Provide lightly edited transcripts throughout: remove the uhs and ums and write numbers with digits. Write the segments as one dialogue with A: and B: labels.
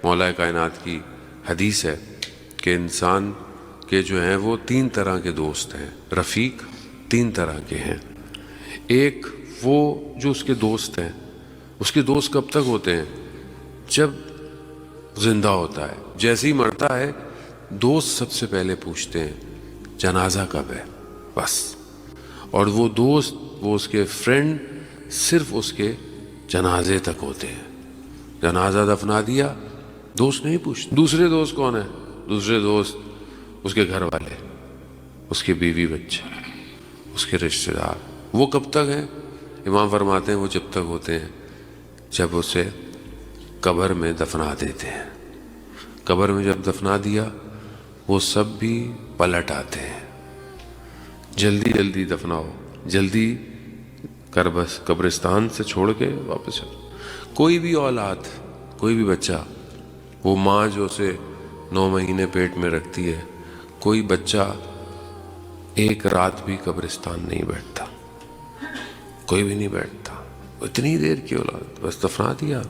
A: مولا کائنات کی حدیث ہے کہ انسان کے جو ہیں وہ 3 طرح کے دوست ہیں، رفیق 3 طرح کے ہیں۔ ایک وہ جو اس کے دوست ہیں، اس کے دوست کب تک ہوتے ہیں؟ جب زندہ ہوتا ہے، جیسے ہی مرتا ہے دوست سب سے پہلے پوچھتے ہیں جنازہ کب ہے، بس۔ اور وہ دوست، وہ اس کے فرینڈ صرف اس کے جنازے تک ہوتے ہیں۔ جنازہ دفنا دیا، دوست نہیں پوچھتے۔ دوسرے دوست کون ہیں؟ دوسرے دوست اس کے گھر والے، اس کے بیوی بچے، اس کے رشتہ دار۔ وہ کب تک ہیں؟ امام فرماتے ہیں وہ جب تک ہوتے ہیں جب اسے قبر میں دفنا دیتے ہیں۔ قبر میں جب دفنا دیا وہ سب بھی پلٹ آتے ہیں، جلدی جلدی دفناؤ، جلدی قبرستان سے چھوڑ کے واپس چلو۔ کوئی بھی اولاد، کوئی بھی بچہ، وہ ماں جو اسے 9 مہینے پیٹ میں رکھتی ہے، کوئی بچہ ایک رات بھی قبرستان نہیں بیٹھتا، کوئی بھی نہیں بیٹھتا۔ اتنی دیر کی اولاد، بس دفنا دیا،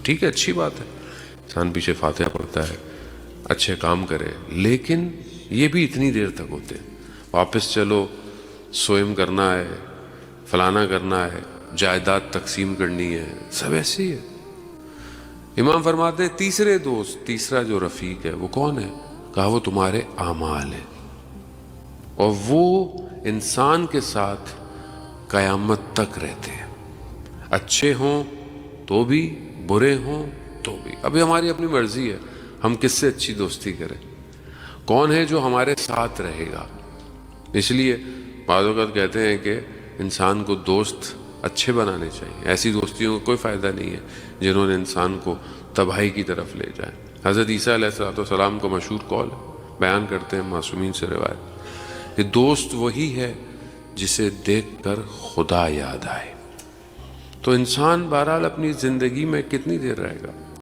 A: ٹھیک ہے، اچھی بات ہے، انسان پیچھے فاتحہ پڑھتا ہے، اچھے کام کرے، لیکن یہ بھی اتنی دیر تک ہوتے ہیں۔ واپس چلو، سوئم کرنا ہے، فلانا کرنا ہے، جائیداد تقسیم کرنی ہے، سب ایسے ہی ہے۔ امام فرماتے ہیں تیسرے دوست، تیسرا جو رفیق ہے وہ کون ہے؟ کہا وہ تمہارے اعمال ہیں، اور وہ انسان کے ساتھ قیامت تک رہتے ہیں، اچھے ہوں تو بھی، برے ہوں تو بھی۔ ابھی ہماری اپنی مرضی ہے ہم کس سے اچھی دوستی کریں، کون ہے جو ہمارے ساتھ رہے گا۔ اس لیے بعض اوقات کہتے ہیں کہ انسان کو دوست اچھے بنانے چاہیے، ایسی دوستیوں کا کوئی فائدہ نہیں ہے جنہوں نے انسان کو تباہی کی طرف لے جائے۔ حضرت عیسیٰ علیہ السلام کا مشہور قول بیان کرتے ہیں معصومین سے روایت کہ دوست وہی ہے جسے دیکھ کر خدا یاد آئے۔ تو انسان بہرحال اپنی زندگی میں کتنی دیر رہے گا؟